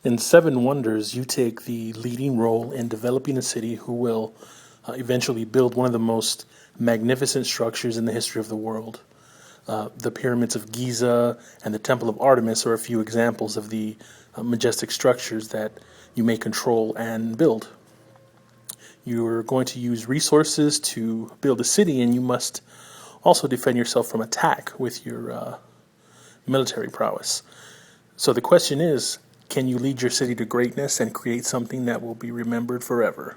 In Seven Wonders, you take the leading role in developing a city who will eventually build one of the most magnificent structures in the history of the world. The pyramids of Giza and the Temple of Artemis are a few examples of the majestic structures that you may control and build. You're going to use resources to build a city, and you must also defend yourself from attack with your military prowess. So the question is, can you lead your city to greatness and create something that will be remembered forever?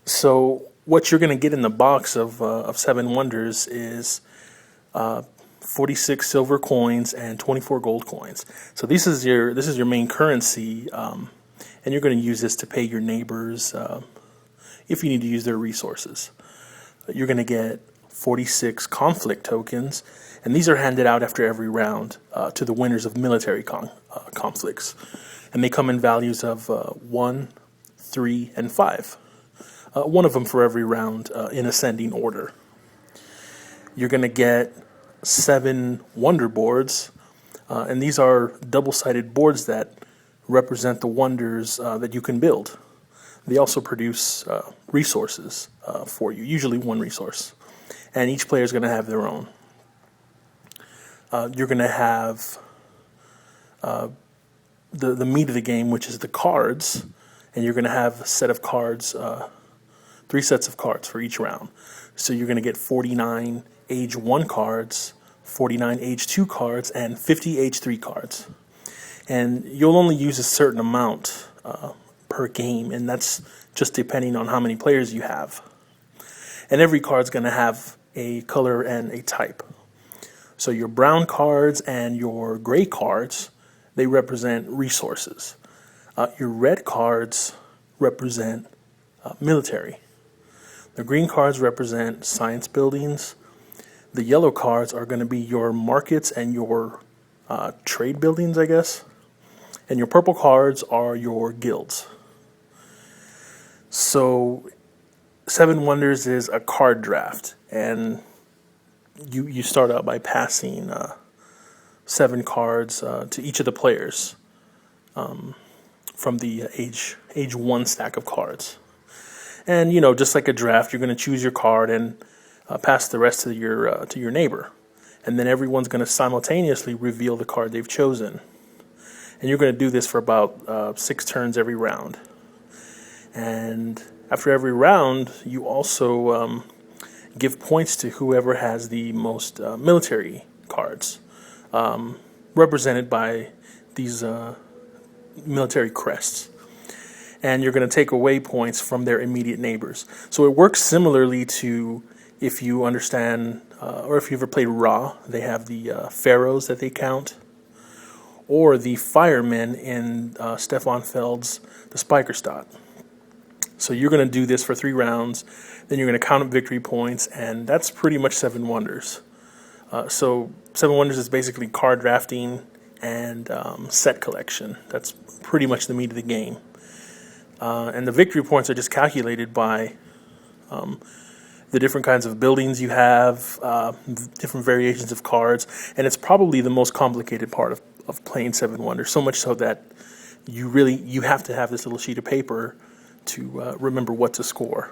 So what you're going to get in the box of Seven Wonders is 46 silver coins and 24 gold coins. So this is your main currency, and you're going to use this to pay your neighbors if you need to use their resources. You're going to get 46 conflict tokens, and these are handed out after every round to the winners of military conflicts. And they come in values of 1, 3, and 5. One of them for every round in ascending order. You're going to get 7 wonder boards, and these are double-sided boards that represent the wonders that you can build. They also produce resources for you, usually one resource. And each player is going to have their own. You're going to have the meat of the game, which is the cards, and you're going to have a set of cards, 3 sets of cards for each round. So you're going to get 49 Age 1 cards, 49 Age 2 cards, and 50 Age 3 cards. And you'll only use a certain amount per game, and that's just depending on how many players you have. And every card's going to have a color and a type. So your brown cards and your gray cards, they represent resources. Your red cards represent military. The green cards represent science buildings. The yellow cards are going to be your markets and your trade buildings, I guess. And your purple cards are your guilds. So Seven Wonders is a card draft, and you start out by passing 7 cards to each of the players from the age 1 stack of cards. And just like a draft, you're going to choose your card and pass the rest to your neighbor, and then everyone's going to simultaneously reveal the card they've chosen. And you're going to do this for about 6 turns every round. And after every round, you also give points to whoever has the most military cards, represented by these military crests. And you're going to take away points from their immediate neighbors. So it works similarly to, if you understand, or if you ever played Ra, they have the pharaohs that they count, or the firemen in Stefan Feld's The Spikerstadt. So you're going to do this for 3 rounds, then you're going to count up victory points, and that's pretty much Seven Wonders. So Seven Wonders is basically card drafting and set collection. That's pretty much the meat of the game. And the victory points are just calculated by the different kinds of buildings you have, different variations of cards, and it's probably the most complicated part of playing Seven Wonders, so much so that you have to have this little sheet of paper to remember what to score.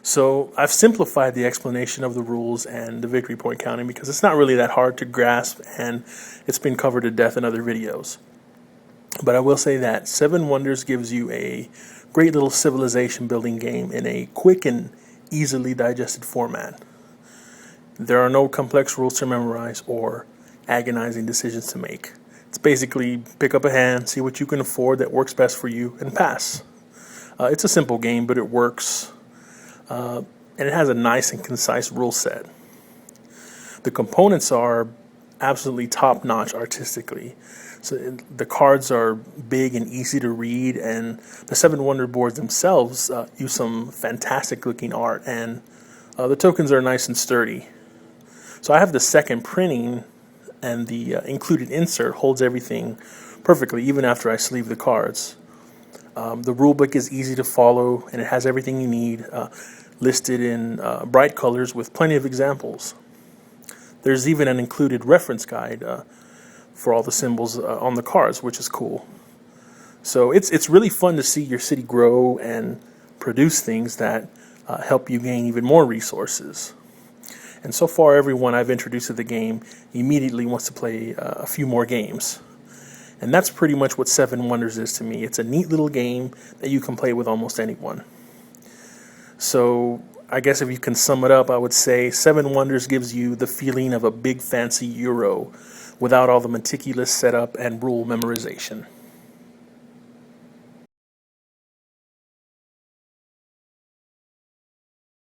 So I've simplified the explanation of the rules and the victory point counting because it's not really that hard to grasp, and it's been covered to death in other videos. But I will say that Seven Wonders gives you a great little civilization building game in a quick and easily digested format. There are no complex rules to memorize or agonizing decisions to make. It's basically pick up a hand, see what you can afford that works best for you, and pass. It's a simple game, but it works, and it has a nice and concise rule set. The components are absolutely top-notch artistically. So the cards are big and easy to read, and the Seven Wonder boards themselves use some fantastic-looking art, and the tokens are nice and sturdy. So I have the second printing, and the included insert holds everything perfectly, even after I sleeve the cards. The rulebook is easy to follow, and it has everything you need, listed in bright colors with plenty of examples. There's even an included reference guide for all the symbols on the cards, which is cool. So it's really fun to see your city grow and produce things that help you gain even more resources. And so far, everyone I've introduced to the game immediately wants to play a few more games. And that's pretty much what Seven Wonders is to me. It's a neat little game that you can play with almost anyone. So I guess if you can sum it up, I would say Seven Wonders gives you the feeling of a big fancy Euro without all the meticulous setup and rule memorization.